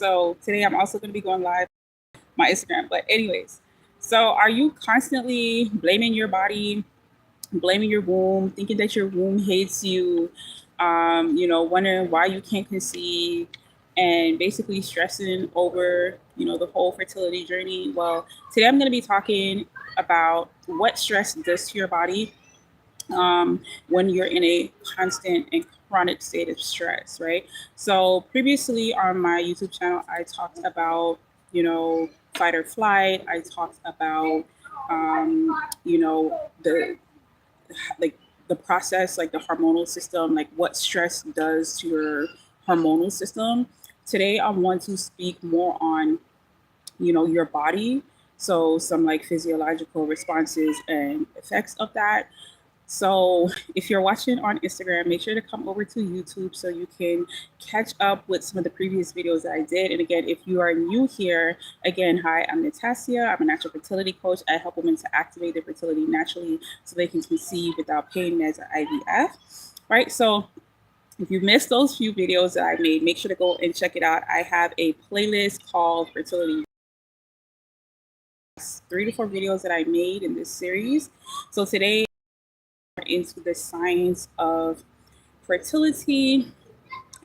So today I'm also going to be going live on my Instagram. But anyways, so are you constantly blaming your body, blaming your womb, thinking that your womb hates you, wondering why you can't conceive, and basically stressing over, the whole fertility journey? Well, today I'm going to be talking about what stress does to your body when you're in a constant and chronic state of stress, right? So previously on my YouTube channel, I talked about, fight or flight. I talked about, the like the process, like the hormonal system, like what stress does to your hormonal system. Today, I want to speak more on, your body. So some like physiological responses and effects of that. So if you're watching on Instagram, make sure to come over to YouTube so you can catch up with some of the previous videos that I did. And again, if you are new here, again, hi, I'm Natasha. I'm a natural fertility coach. I help women to activate their fertility naturally so they can conceive without pain meds or IVF, right? So if you missed those few videos that I made, make sure to go and check it out. I have a playlist called Fertility, 3 to 4 videos that I made in this series. So today, into the science of fertility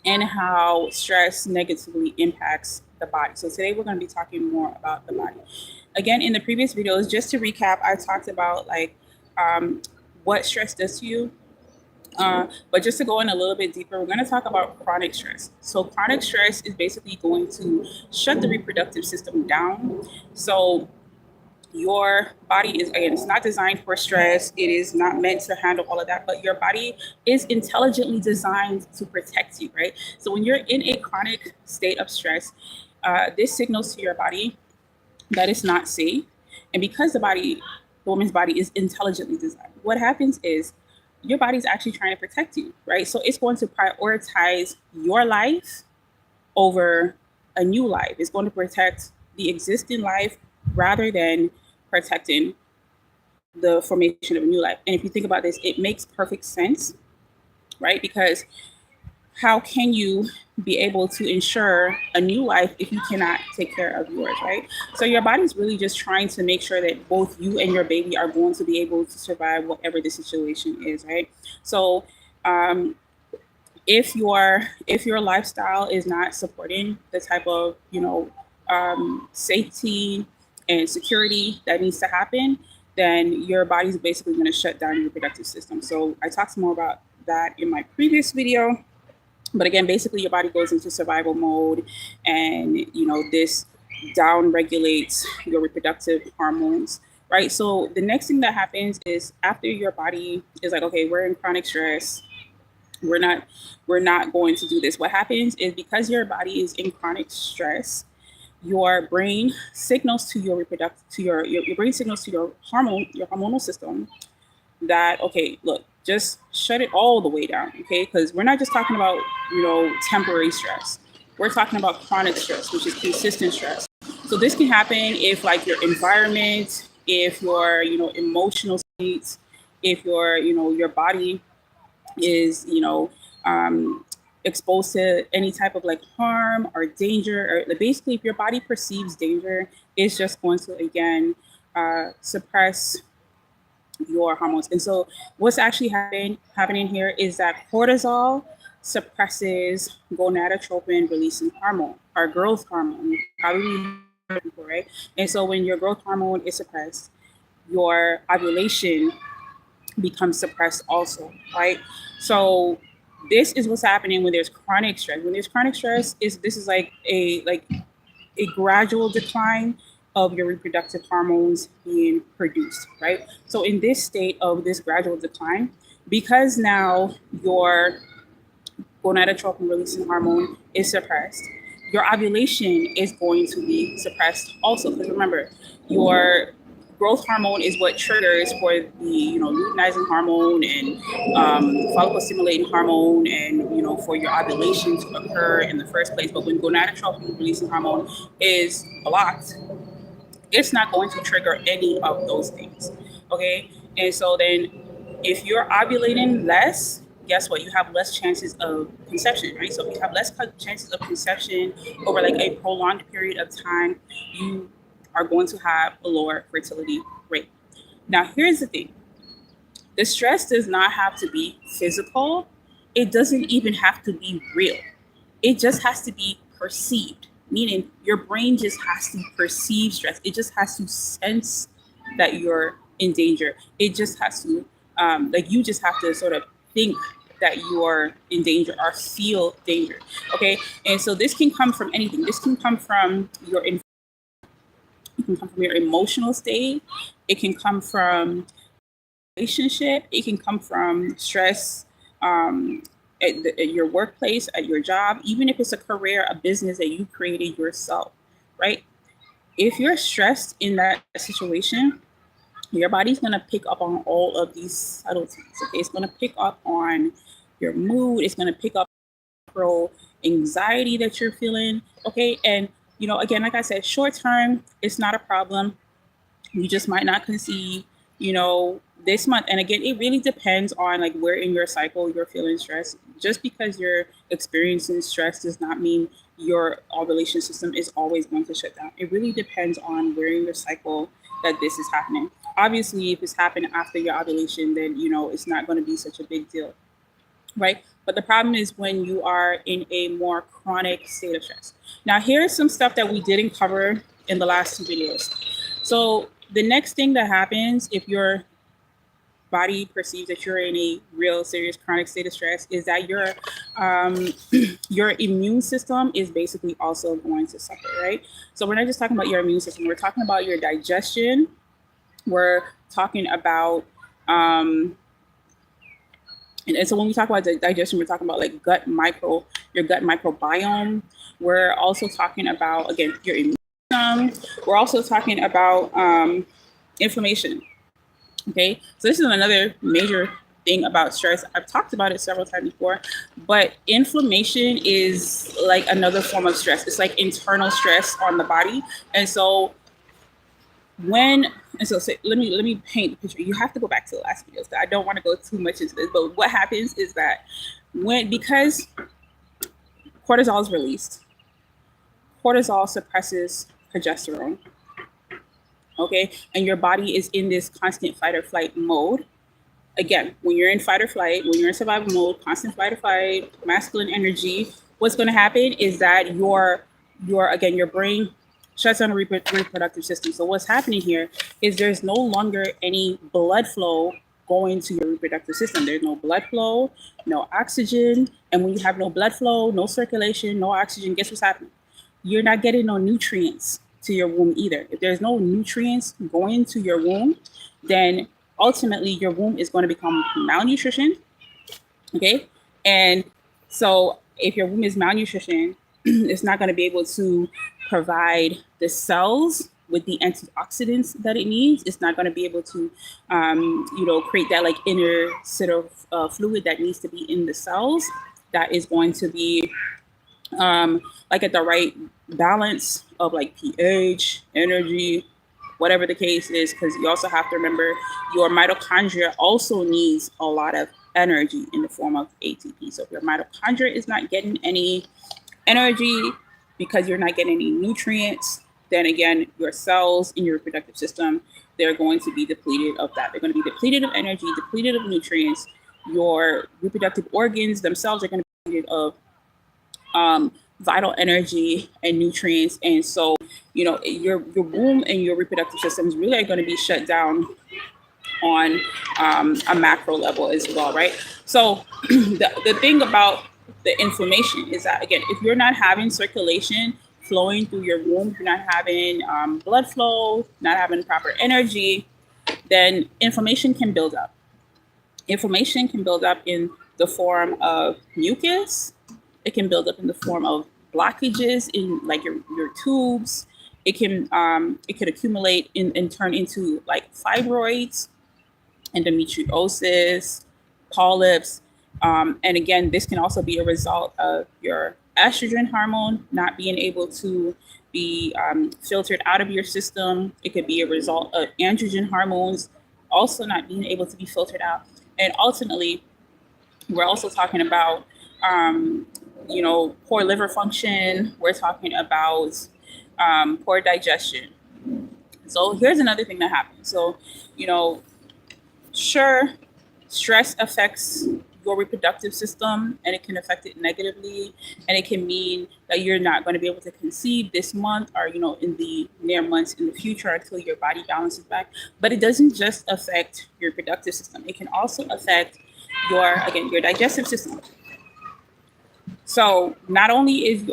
and how stress negatively impacts the body. So today we're going to be talking more about the body. Again, in the previous videos, just to recap, I talked about what stress does to you. But just to go in a little bit deeper, we're going to talk about chronic stress. So chronic stress is basically going to shut the reproductive system down. So your body is, again, it's not designed for stress. It is not meant to handle all of that, but your body is intelligently designed to protect you, right? So when you're in a chronic state of stress, this signals to your body that it's not safe. And because the woman's body is intelligently designed, what happens is your body's actually trying to protect you, right? So it's going to prioritize your life over a new life. It's going to protect the existing life rather than protecting the formation of a new life. And if you think about this, it makes perfect sense, right? Because how can you be able to ensure a new life if you cannot take care of yours, right? So your body's really just trying to make sure that both you and your baby are going to be able to survive whatever the situation is, right? So if your lifestyle is not supporting the type of safety and security that needs to happen, then your body's basically going to shut down your reproductive system. So I talked more about that in my previous video. But again, basically your body goes into survival mode, and this down regulates your reproductive hormones, right? So the next thing that happens is after your body is like, okay, we're in chronic stress, we're not going to do this. What happens is because your body is in chronic stress, your brain signals to your your brain signals to your hormonal system that, okay, look, just shut it all the way down, okay? Because we're not just talking about temporary stress. We're talking about chronic stress, which is consistent stress. So this can happen if like your environment, if your emotional states, if your body is exposed to any type of like harm or danger, or basically if your body perceives danger, it's just going to again suppress your hormones. And so what's actually happening here is that cortisol suppresses gonadotropin releasing hormone, or growth hormone, probably, right? And so when your growth hormone is suppressed, your ovulation becomes suppressed also, right? So this is what's happening when there's chronic stress. When there's chronic stress, this is like a gradual decline of your reproductive hormones being produced, right? So in this state of this gradual decline, because now your gonadotropin releasing hormone is suppressed, your ovulation is going to be suppressed also. Because remember, your growth hormone is what triggers for the luteinizing hormone and follicle stimulating hormone, and for your ovulation to occur in the first place. But when gonadotropin releasing hormone is blocked, it's not going to trigger any of those things. Okay, and so then if you're ovulating less, guess what? You have less chances of conception, right? So if you have less chances of conception over like a prolonged period of time, you are going to have a lower fertility rate. Now, here's the thing. The stress does not have to be physical. It doesn't even have to be real. It just has to be perceived, meaning your brain just has to perceive stress. It just has to sense that you're in danger. It just has to, like, you just have to sort of think that you're in danger or feel danger. Okay. And so this can come from anything. This can come from it can come from your emotional state. It can come from relationship. It can come from stress at your workplace, at your job, even if it's a career, a business that you created yourself, right? If you're stressed in that situation, your body's going to pick up on all of these subtleties. Okay, it's going to pick up on your mood. It's going to pick up pro anxiety that you're feeling. Okay, and again, like I said, short term, it's not a problem. You just might not conceive, this month. And again, it really depends on like where in your cycle you're feeling stress. Just because you're experiencing stress does not mean your ovulation system is always going to shut down. It really depends on where in your cycle that this is happening. Obviously, if it's happening after your ovulation, then it's not going to be such a big deal, right? But the problem is when you are in a more chronic state of stress. Now, here's some stuff that we didn't cover in the last two videos. So the next thing that happens if your body perceives that you're in a real serious chronic state of stress is that your immune system is basically also going to suffer, right? So we're not just talking about your immune system. We're talking about your digestion. We're talking about and so when we talk about the digestion, we're talking about like your gut microbiome. We're also talking about, again, your immune system. We're also talking about inflammation. Okay, so this is another major thing about stress. I've talked about it several times before, but inflammation is like another form of stress. It's like internal stress on the body. And so let me paint the picture. You have to go back to the last videos. I don't want to go too much into this, but what happens is that because cortisol is released, cortisol suppresses progesterone. Okay, and your body is in this constant fight or flight mode. Again, when you're in fight or flight, when you're in survival mode, constant fight or flight, masculine energy, what's going to happen is that your brain shuts down the reproductive system. So what's happening here is there's no longer any blood flow going to your reproductive system. There's no blood flow, no oxygen, and when you have no blood flow, no circulation, no oxygen, guess what's happening? You're not getting no nutrients to your womb either. If there's no nutrients going to your womb, then ultimately your womb is going to become malnutrition. Okay. And so if your womb is malnutrition, it's not going to be able to provide the cells with the antioxidants that it needs. It's not going to be able to, create that like inner sort of fluid that needs to be in the cells that is going to be like at the right balance of like pH, energy, whatever the case is, because you also have to remember your mitochondria also needs a lot of energy in the form of ATP. So if your mitochondria is not getting any energy because you're not getting any nutrients, then again, your cells in your reproductive system, they're going to be depleted of that. They're going to be depleted of energy, depleted of nutrients. Your reproductive organs themselves are going to be depleted of vital energy and nutrients. And so, your womb and your reproductive systems really are going to be shut down on a macro level as well, right? So the thing about the inflammation is that, again, if you're not having circulation flowing through your womb, if you're not having blood flow, not having proper energy, then inflammation can build up. Inflammation can build up in the form of mucus. It can build up in the form of blockages in like your tubes. It could accumulate and turn into like fibroids, endometriosis, polyps. And again, this can also be a result of your estrogen hormone not being able to be filtered out of your system. It could be a result of androgen hormones also not being able to be filtered out. And ultimately, We're also talking about, um, poor liver function. We're talking about poor digestion. So here's another thing that happens. So, you know, sure, stress affects your reproductive system and it can affect it negatively, and it can mean that you're not going to be able to conceive this month or in the near months in the future until your body balances back. But it doesn't just affect your reproductive system, it can also affect your digestive system. So not only is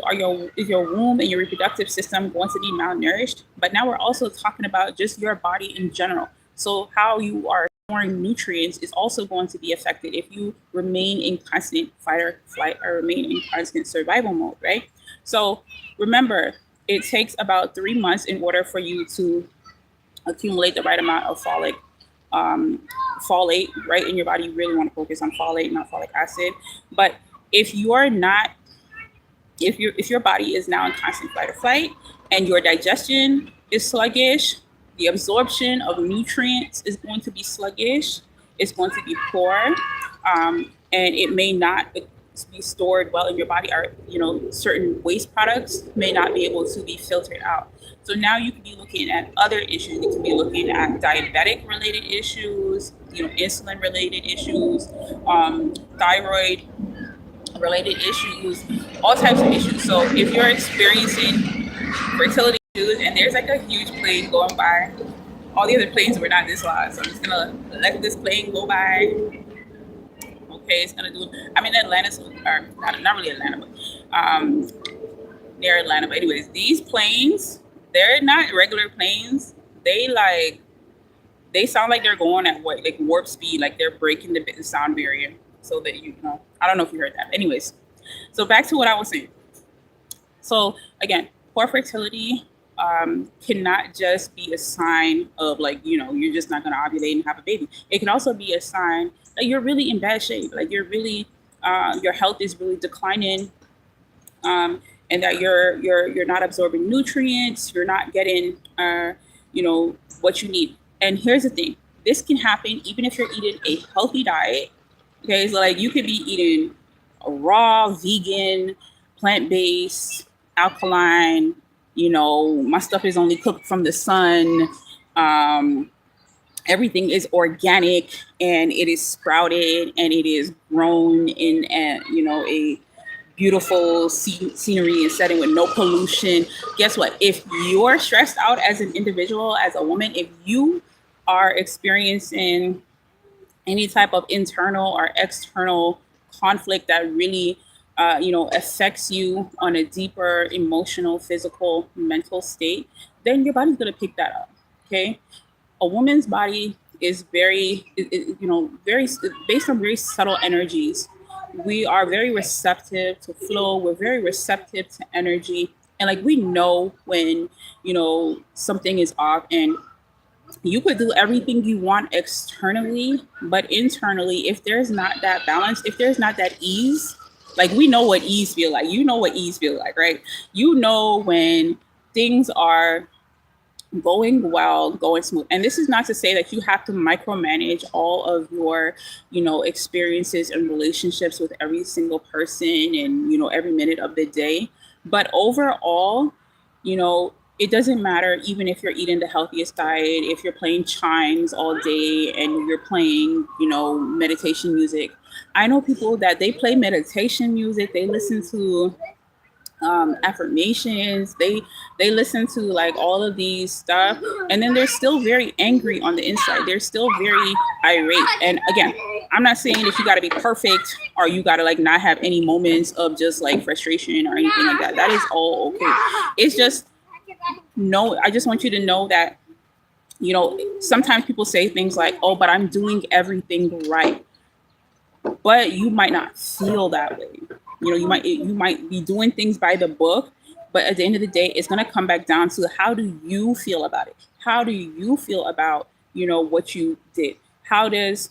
your womb and your reproductive system going to be malnourished, but now we're also talking about just your body in general. So how you are storing nutrients is also going to be affected if you remain in constant fight or flight or remain in constant survival mode, right? So remember, it takes about 3 months in order for you to accumulate the right amount of um, folate, right, in your body. You really want to focus on folate, not folic acid. But if you're not if your body is now in constant fight or flight and your digestion is sluggish, the absorption of nutrients is going to be sluggish, it's going to be poor, and it may not be stored well in your body, or certain waste products may not be able to be filtered out. So now you could be looking at other issues. You could be looking at diabetic related issues, insulin related issues, thyroid related issues, all types of issues. So if you're experiencing fertility issues and there's like a huge plane going by, all the other planes were not this loud, so I'm just gonna let this plane go by. Okay, it's gonna do. I'm in Atlanta, so, or not really Atlanta, but near Atlanta. But anyways, these planes, they're not regular planes. They sound like they're going at what, like warp speed, like they're breaking the sound barrier. So that I don't know if you heard that. Anyways, so back to what I was saying. So again, poor fertility cannot just be a sign of like you're just not going to ovulate and have a baby. It can also be a sign that you're really in bad shape, like your health is really declining, and that you're not absorbing nutrients, you're not getting what you need. And here's the thing: this can happen even if you're eating a healthy diet. Okay, so like you could be eating a raw, vegan, plant-based, alkaline. My stuff is only cooked from the sun. Um, Everything is organic and it is sprouted and it is grown in a beautiful scenery and setting with no pollution. Guess what? If you're stressed out as an individual, as a woman, if you are experiencing any type of internal or external conflict that really affects you on a deeper emotional, physical, mental state, then your body's going to pick that up. Okay, a woman's body is very based on very subtle energies. We are very receptive to flow, we're very receptive to energy, and like we know when something is off. And you could do everything you want externally, but internally, if there's not that balance, if there's not that ease, like we know what ease feel like. You know what ease feel like, right? You know when things are going well, going smooth. And this is not to say that you have to micromanage all of your, experiences and relationships with every single person and, every minute of the day. But overall, it doesn't matter even if you're eating the healthiest diet, if you're playing chimes all day and you're playing, meditation music. I know people that they play meditation music, they listen to affirmations, they listen to like all of these stuff, and then they're still very angry on the inside, they're still very irate. And again, I'm not saying that you got to be perfect or you got to like not have any moments of just like frustration or anything like that. That is all okay. It's just I just want you to know that sometimes people say things like, oh, but I'm doing everything right, but you might not feel that way. You might be doing things by the book, but at the end of the day, it's going to come back down to how do you feel about it? How do you feel about what you did? How does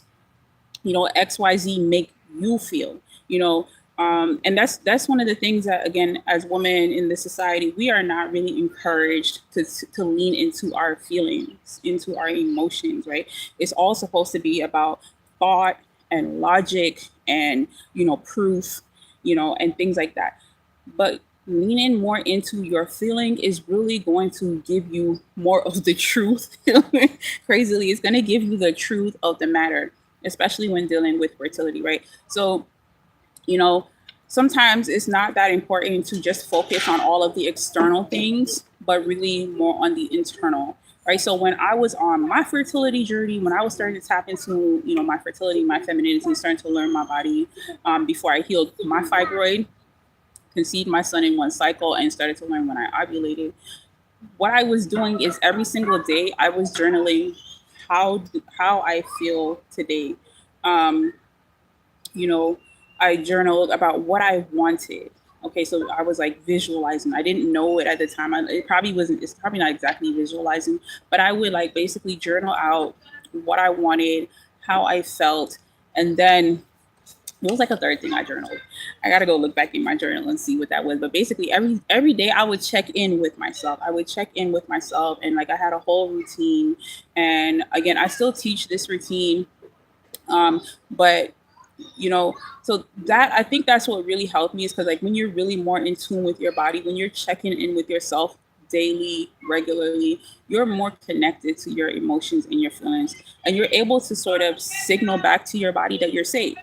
XYZ make you feel? And that's one of the things that, again, as women in this society, we are not really encouraged to lean into our feelings, into our emotions, right? It's all supposed to be about thought and logic and, proof, and things like that. But leaning more into your feeling is really going to give you more of the truth. Crazily, it's going to give you the truth of the matter, especially when dealing with fertility, right? So, you know, sometimes it's not that important to just focus on all of the external things, but really more on the internal, right? So when I was on my fertility journey, when I was starting to tap into, my fertility, my femininity, starting to learn my body, before I healed my fibroid, conceived my son in one cycle, and started to learn when I ovulated, what I was doing is every single day I was journaling how I feel today. Um, you know, I journaled about what I wanted. Okay, so I was like visualizing. I didn't know it at the time. It probably wasn't. It's probably not exactly visualizing, but I would like basically journal out what I wanted, how I felt, and then what was like a third thing I journaled. I gotta go look back in my journal and see what that was. But basically, every day I would check in with myself. I would check in with myself, and like I had a whole routine. And again, I still teach this routine, but so that, I think that's what really helped me, is because like when you're really more in tune with your body, when you're checking in with yourself daily, regularly, you're more connected to your emotions and your feelings, and you're able to sort of signal back to your body that you're safe.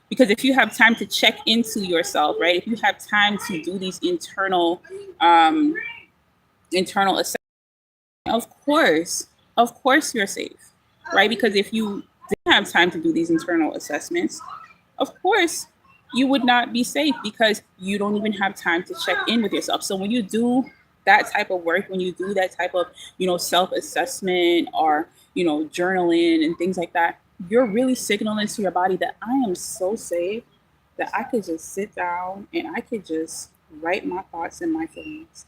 Because if you have time to check into yourself, right, if you have time to do these um internal assessments, of course you're safe, right? Because if you didn't have time to do these internal assessments, of course you would not be safe, because you don't even have time to check in with yourself. So when you do that type of work, when you do that type of, self-assessment, or, journaling and things like that, you're really signaling to your body that I am so safe that I could just sit down and I could just write my thoughts and my feelings.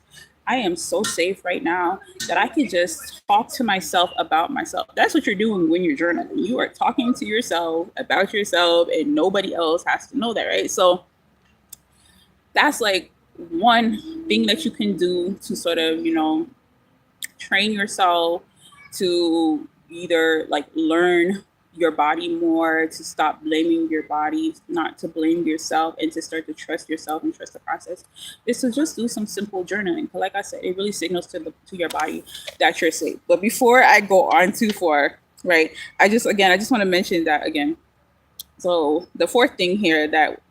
I am so safe right now that I could just talk to myself about myself. That's what you're doing when you're journaling. You are talking to yourself about yourself, and nobody else has to know that, right? So that's like one thing that you can do to sort of, train yourself to either like learn your body more, to stop blaming your body, not to blame yourself, and to start to trust yourself and trust the process, is to just do some simple journaling. Because like I said, it really signals to your body that you're safe. But before I go on too far, right, I just want to mention that again. So the fourth thing here that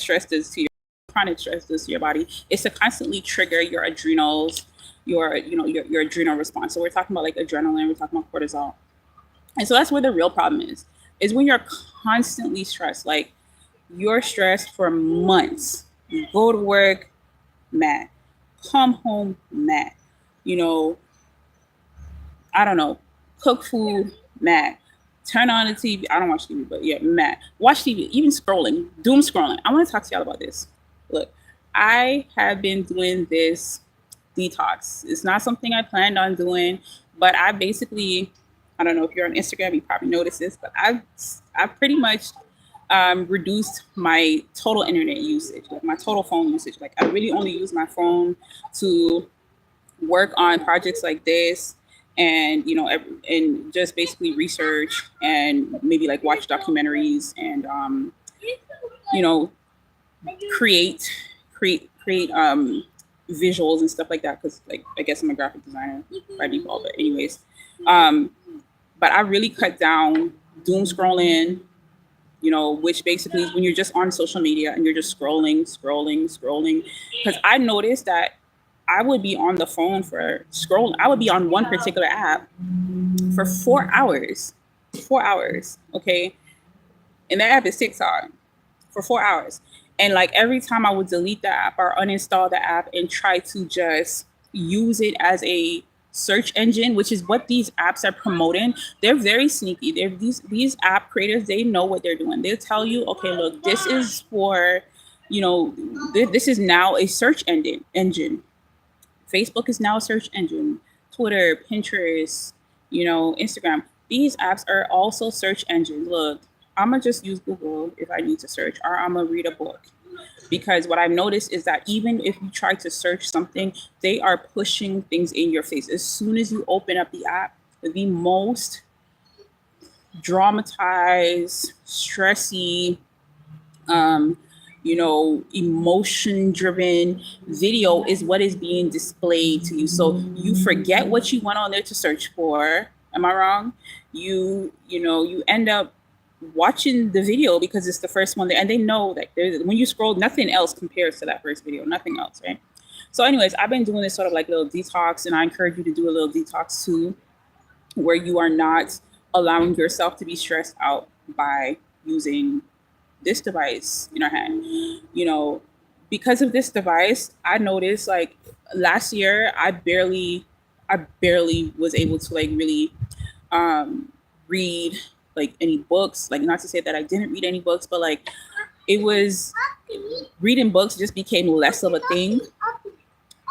stress does to your chronic stress does to your body is to constantly trigger your adrenals, your adrenal response. So we're talking about like adrenaline, we're talking about cortisol. And so that's where the real problem is when you're constantly stressed, like you're stressed for months. You go to work, mad. Come home, mad. You know, I don't know, cook food, mad. Turn on the TV. I don't watch TV, but yeah, mad. Watch TV, even scrolling, doom scrolling. I want to talk to y'all about this. Look, I have been doing this detox. It's not something I planned on doing, but I basically, I don't know if you're on Instagram, you probably noticed this, but I've pretty much reduced my total internet usage, like my total phone usage. Like I really only use my phone to work on projects like this, and and just basically research and maybe like watch documentaries, and you know create visuals and stuff like that, because like I guess I'm a graphic designer by default. But anyways, um but I really cut down doom scrolling, which basically is when you're just on social media and you're just scrolling. Because I noticed that I would be on the phone for scrolling. I would be on one particular app for 4 hours. 4 hours, okay? And that app is TikTok, for 4 hours. And like every time I would delete the app or uninstall the app and try to just use it as a search engine, which is what these apps are promoting. They're very sneaky. They're these app creators, they know what they're doing. They'll tell you, okay, look, this is for, this is now a search engine. Facebook is now a search engine. Twitter, Pinterest, Instagram. These apps are also search engines. Look, I'm gonna just use Google if I need to search, or I'm gonna read a book. Because what I've noticed is that even if you try to search something, they are pushing things in your face. As soon as you open up the app, the dramatized, stressy, um, emotion driven video is what is being displayed to you. So you forget what you went on there to search for. Am I wrong? You end up watching the video because it's the first one there, and they know that when you scroll, nothing else compares to that first video, nothing else, right? So, anyways, I've been doing this sort of like little detox, and I encourage you to do a little detox too, where you are not allowing yourself to be stressed out by using this device in our hand. You know, because of this device, I noticed like last year I barely was able to like really read like any books. Like, not to say that I didn't read any books, but like it was reading books just became less of a thing.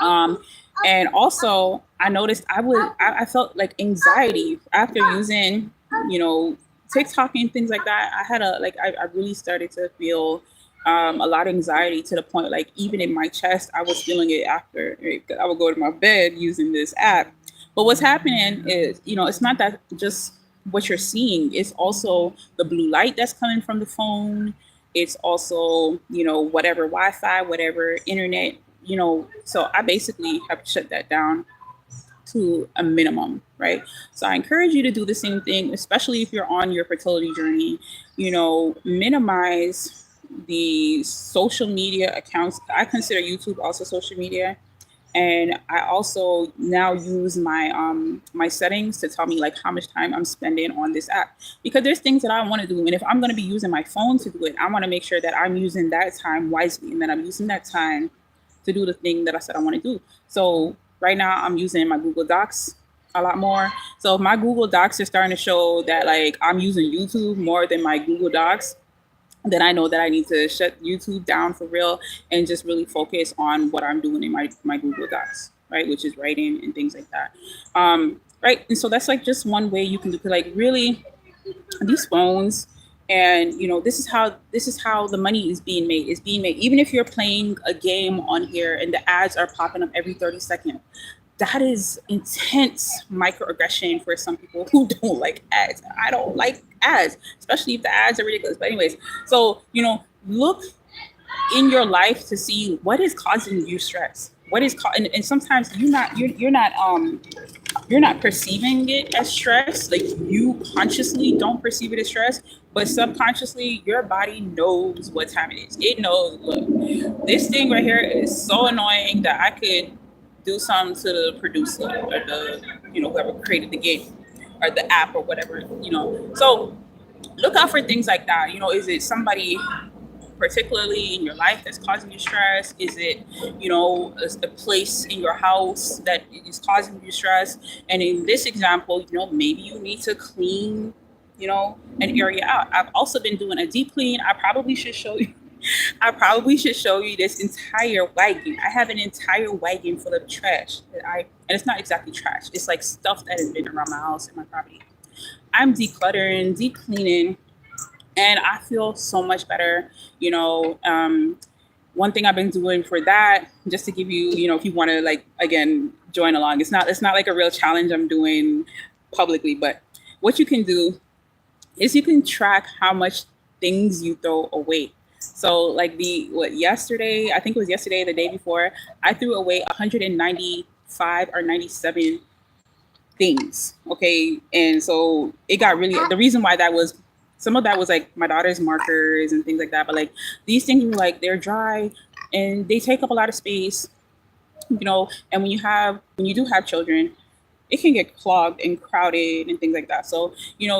Um, and also, I noticed I felt like anxiety after using, you know, TikTok and things like that. I really started to feel a lot of anxiety to the point, like, even in my chest, I was feeling it after I would go to my bed using this app. But what's happening is, it's not that just what you're seeing, it's also the blue light that's coming from the phone. It's also, whatever Wi-Fi, whatever internet, so I basically have shut that down to a minimum, right? So I encourage you to do the same thing, especially if you're on your fertility journey. Minimize the social media accounts. I consider YouTube also social media. And I also now use my settings to tell me like how much time I'm spending on this app, because there's things that I want to do, and if I'm going to be using my phone to do it, I want to make sure that I'm using that time wisely, and that I'm using that time to do the thing that I said I want to do. So right now I'm using my Google Docs a lot more. So if my Google Docs are starting to show that like I'm using YouTube more than my Google Docs, then I know that I need to shut YouTube down for real and just really focus on what I'm doing in my Google Docs, right? Which is writing and things like that. Right. And so that's like just one way you can do, like, really, these phones, and this is how the money is being made. It's being made even if you're playing a game on here and the ads are popping up every 30 seconds. That is intense microaggression for some people who don't like ads. I don't like ads, especially if the ads are ridiculous. But anyways, so look in your life to see what is causing you stress. And sometimes you're not perceiving it as stress. Like, you consciously don't perceive it as stress, but subconsciously your body knows what time it is. It knows, look, this thing right here is so annoying that I could do something to the producer or the whoever created the game or the app or whatever. So look out for things like that. Is it somebody particularly in your life that's causing you stress? Is it, a place in your house that is causing you stress? And in this example, maybe you need to clean, an area out. I've also been doing a deep clean. I probably should show you. I probably should show you this entire wagon. I have an entire wagon full of trash and it's not exactly trash. It's like stuff that has been around my house and my property. I'm decluttering, deep cleaning, and I feel so much better. One thing I've been doing for that, just to give you, if you want to, like, again, join along. It's not like a real challenge I'm doing publicly, but what you can do is you can track how much things you throw away. So like yesterday, I think it was yesterday, the day before, I threw away 195 or 97 things. Okay. And so it got really, the reason why that was, some of that was like my daughter's markers and things like that. But like these things were like, they're dry and they take up a lot of space, and when you do have children, it can get clogged and crowded and things like that. So,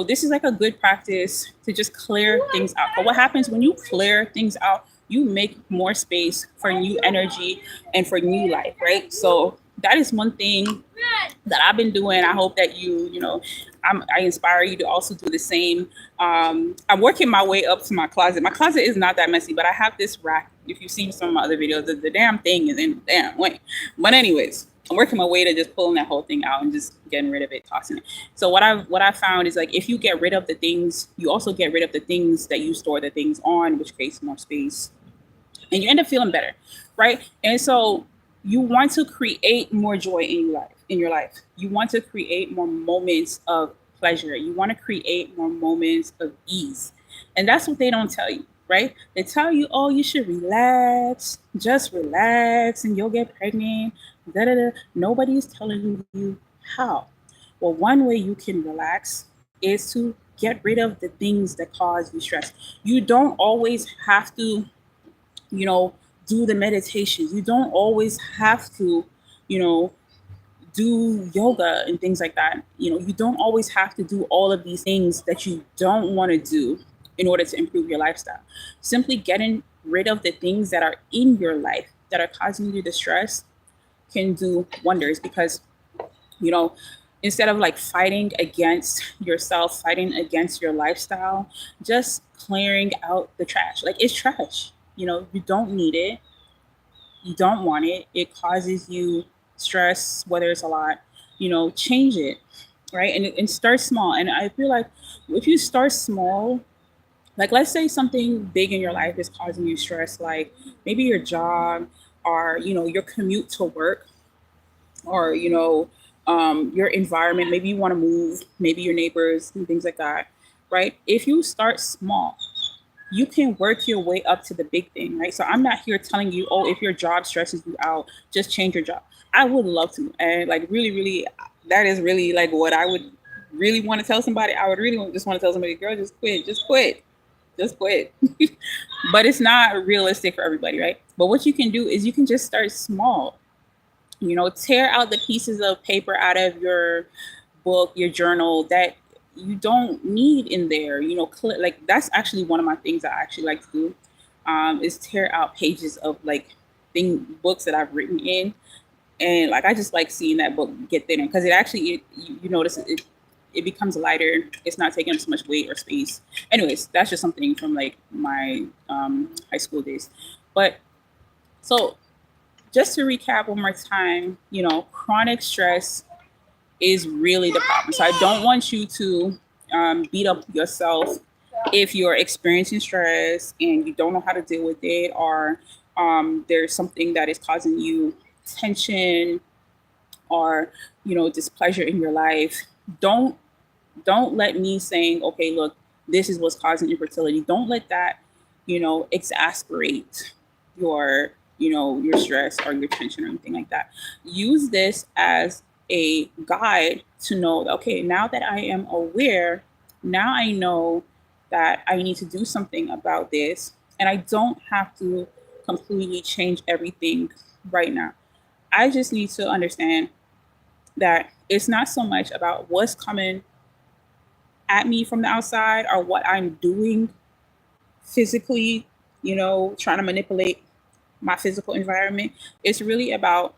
this is like a good practice to just clear things out. But what happens when you clear things out, you make more space for new energy and for new life, right? So that is one thing that I've been doing. I hope that I inspire you to also do the same. I'm working my way up to my closet. My closet is not that messy, but I have this rack. If you've seen some of my other videos, the damn thing is in the damn way. But anyways, I'm working my way to just pulling that whole thing out and just getting rid of it, tossing it. So what I found is, like, if you get rid of the things, you also get rid of the things that you store the things on, which creates more space, and you end up feeling better, right? And so you want to create more joy in your life. You want to create more moments of pleasure. You want to create more moments of ease. And that's what they don't tell you, right? They tell you, oh, you should relax, just relax, and you'll get pregnant. Da, da, da. Nobody's telling you how. Well, one way you can relax is to get rid of the things that cause you stress. You don't always have to, you know, do the meditation. You don't always have to, you know, do yoga and things like that. You don't always have to do all of these things that you don't want to do in order to improve your lifestyle. Simply getting rid of the things that are in your life that are causing you the stress can do wonders because, you know, instead of like fighting against yourself, fighting against your lifestyle, just clearing out the trash. Like it's trash. You don't need it. You don't want it. It causes you stress, whether it's a lot, change it, right? And start small. And I feel like if you start small, like let's say something big in your life is causing you stress, like maybe your job or, your commute to work or, your environment. Maybe you want to move, maybe your neighbors and things like that, right? If you start small, you can work your way up to the big thing, right? So I'm not here telling you, oh, if your job stresses you out, just change your job. I would love to. And like really, really, that is really like what I would really want to tell somebody. I would really just want to tell somebody, girl, just quit, just quit, just quit. But it's not realistic for everybody, right? But what you can do is you can just start small. Tear out the pieces of paper out of your book, your journal that you don't need in there. Like that's actually one of my things I actually like to do, is tear out pages of like books that I've written in, and like I just like seeing that book get thinner because it actually you notice it becomes lighter. It's not taking up so much weight or space. Anyways, that's just something from like my high school days. But so just to recap one more time, chronic stress is really the problem. So I don't want you to beat up yourself if you're experiencing stress and you don't know how to deal with it, or there's something that is causing you tension or displeasure in your life. Don't let me saying, okay, look, this is what's causing infertility. Don't let that exasperate your your stress or your tension or anything like that. Use this as a guide to know that, okay, now that I am aware, now I know that I need to do something about this, and I don't have to completely change everything right now. I just need to understand that it's not so much about what's coming at me from the outside or what I'm doing physically, trying to manipulate my physical environment. It's really about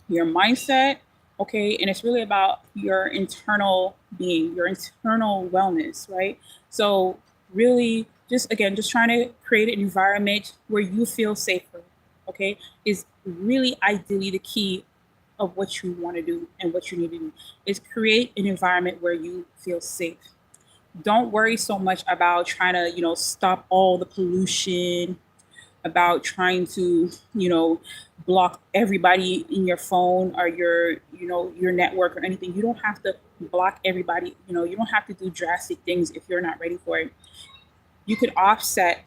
your mindset, okay? And it's really about your internal being, your internal wellness, right? So, really, just trying to create an environment where you feel safer, okay, is really ideally the key of what you want to do and what you need to do is create an environment where you feel safe. Don't worry so much about trying to, stop all the pollution, about trying to, block everybody in your phone or your network or anything. You don't have to block everybody. You don't have to do drastic things if you're not ready for it. You could offset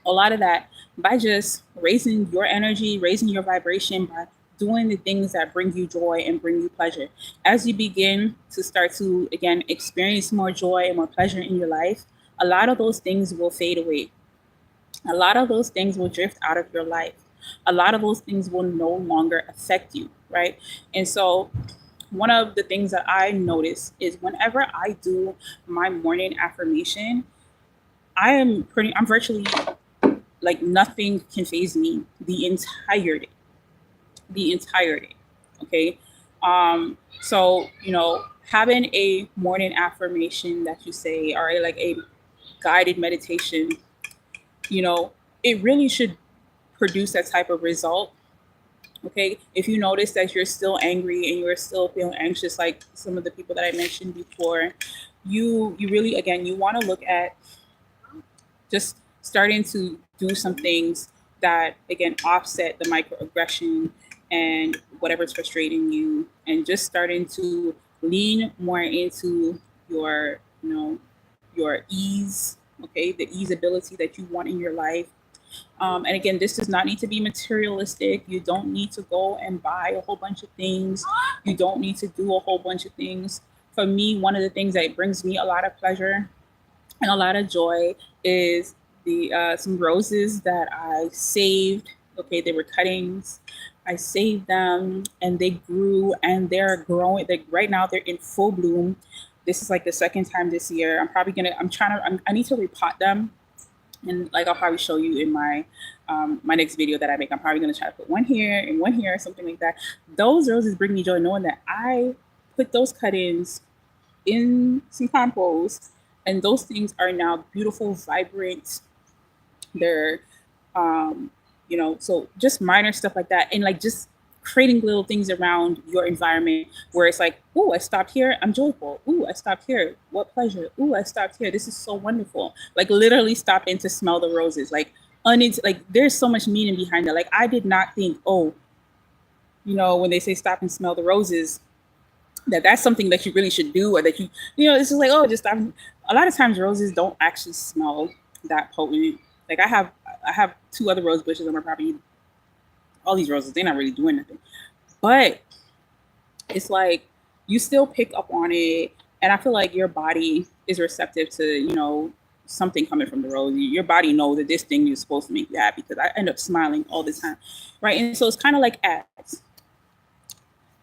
a lot of that by just raising your energy, raising your vibration, by doing the things that bring you joy and bring you pleasure. As you begin to start to, again, experience more joy and more pleasure in your life, a lot of those things will fade away. A lot of those things will drift out of your life. A lot of those things will no longer affect you, right? And so, one of the things that I notice is whenever I do my morning affirmation, I'm virtually like nothing can phase me the entire day. The entire day. Okay. So, having a morning affirmation that you say, or like a guided meditation, you know, it really should produce that type of result. Okay. If you notice that you're still angry and you're still feeling anxious, like some of the people that I mentioned before, you really, again, you want to look at just starting to do some things that again offset the microaggression and whatever's frustrating you, and just starting to lean more into your, your ease, okay, the easeability that you want in your life. And again, this does not need to be materialistic. You don't need to go and buy a whole bunch of things. You don't need to do a whole bunch of things. For me, one of the things that brings me a lot of pleasure and a lot of joy is the some roses that I saved. Okay, they were cuttings. I saved them and they grew and they're growing. Like right now, they're in full bloom. This is like the second time this year. I need to repot them, and like I'll probably show you in my next video that I make. I'm probably gonna try to put one here and one here, or something like that. Those roses bring me joy knowing that I put those cut-ins in some compost, and those things are now beautiful, vibrant. They're so just minor stuff like that, and like just creating little things around your environment where it's like, oh, I stopped here, I'm joyful. Oh, I stopped here, what pleasure. Oh, I stopped here, this is so wonderful. Like literally stopping to smell the roses. Like there's so much meaning behind that. Like I did not think, oh, when they say stop and smell the roses, that's something that you really should do, or that it's just like, oh, just stop. A lot of times roses don't actually smell that potent. Like I have two other rose bushes on my property. All these roses, they're not really doing nothing. But it's like you still pick up on it. And I feel like your body is receptive to, something coming from the rose. Your body knows that this thing is supposed to make you happy, because I end up smiling all the time. Right. And so it's kind of like ads.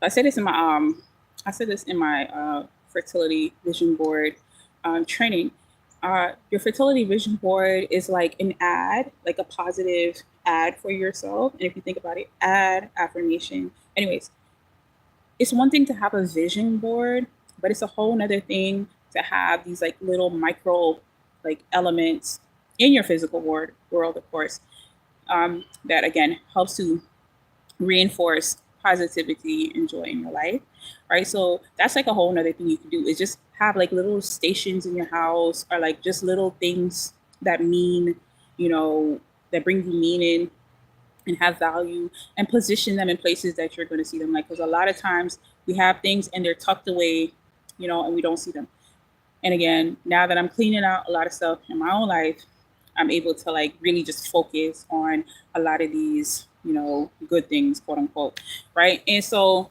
I said this in my fertility vision board training. Your fertility vision board is like an ad, like a positive ad for yourself. And if you think about it, ad, affirmation. Anyways, it's one thing to have a vision board, but it's a whole nother thing to have these like little micro like elements in your physical world, of course, that again helps to reinforce positivity and joy in your life. Right. So that's like a whole nother thing you can do, is just have like little stations in your house, or like just little things that mean, that bring you meaning and have value, and position them in places that you're going to see them. Like, because a lot of times we have things and they're tucked away, and we don't see them. And again, now that I'm cleaning out a lot of stuff in my own life, I'm able to like really just focus on a lot of these, good things, quote unquote. Right. And so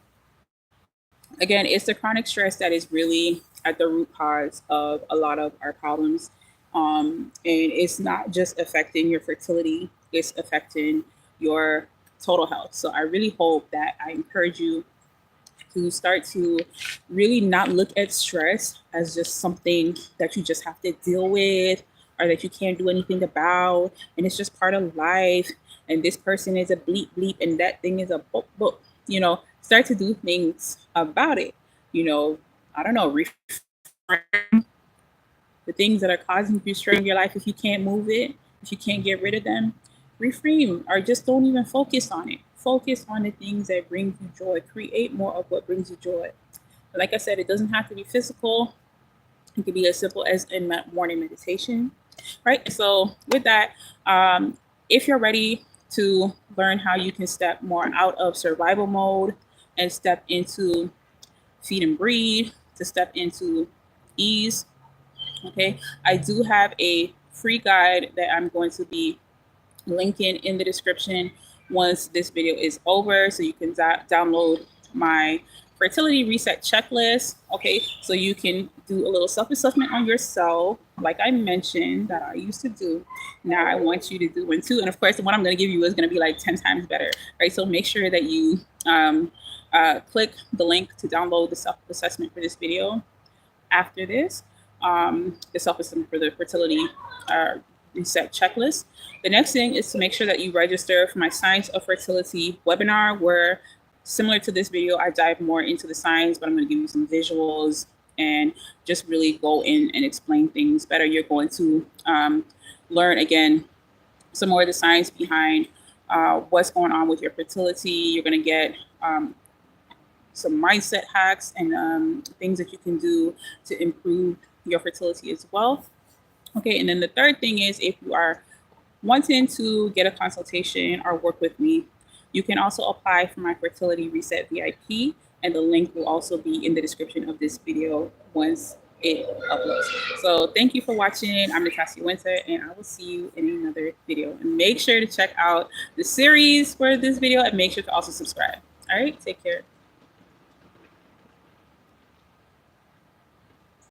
again, it's the chronic stress that is really at the root cause of a lot of our problems. And it's not just affecting your fertility, it's affecting your total health. So I really hope that I encourage you to start to really not look at stress as just something that you just have to deal with, or that you can't do anything about, and it's just part of life. And this person is a bleep bleep, and that thing is a book book. Start to do things about it. I don't know, reframe the things that are causing you strain in your life. If you can't move it, if you can't get rid of them, reframe, or just don't even focus on it. Focus on the things that bring you joy. Create more of what brings you joy. Like I said, it doesn't have to be physical. It could be as simple as in morning meditation, right? So with that, if you're ready to learn how you can step more out of survival mode and step into feed and breathe, to step into ease, okay, I do have a free guide that I'm going to be linking in the description once this video is over, so you can download my fertility reset checklist. Okay, so you can do a little self-assessment on yourself, like I mentioned that I used to do. Now I want you to do one too, and of course the one I'm going to give you is going to be like 10 times better, right? So make sure that you click the link to download the self-assessment for this video. After this, the self-assessment for the fertility reset checklist. The next thing is to make sure that you register for my Science of Fertility webinar, where, similar to this video, I dive more into the science, but I'm going to give you some visuals and just really go in and explain things better. You're going to learn, again, some more of the science behind what's going on with your fertility. You're going to get some mindset hacks and things that you can do to improve your fertility as well. Okay, and then the third thing is, if you are wanting to get a consultation or work with me, you can also apply for my Fertility Reset VIP, and the link will also be in the description of this video once it uploads. So thank you for watching. I'm Natasha Winter, and I will see you in another video. And make sure to check out the series for this video, and make sure to also subscribe. All right, take care.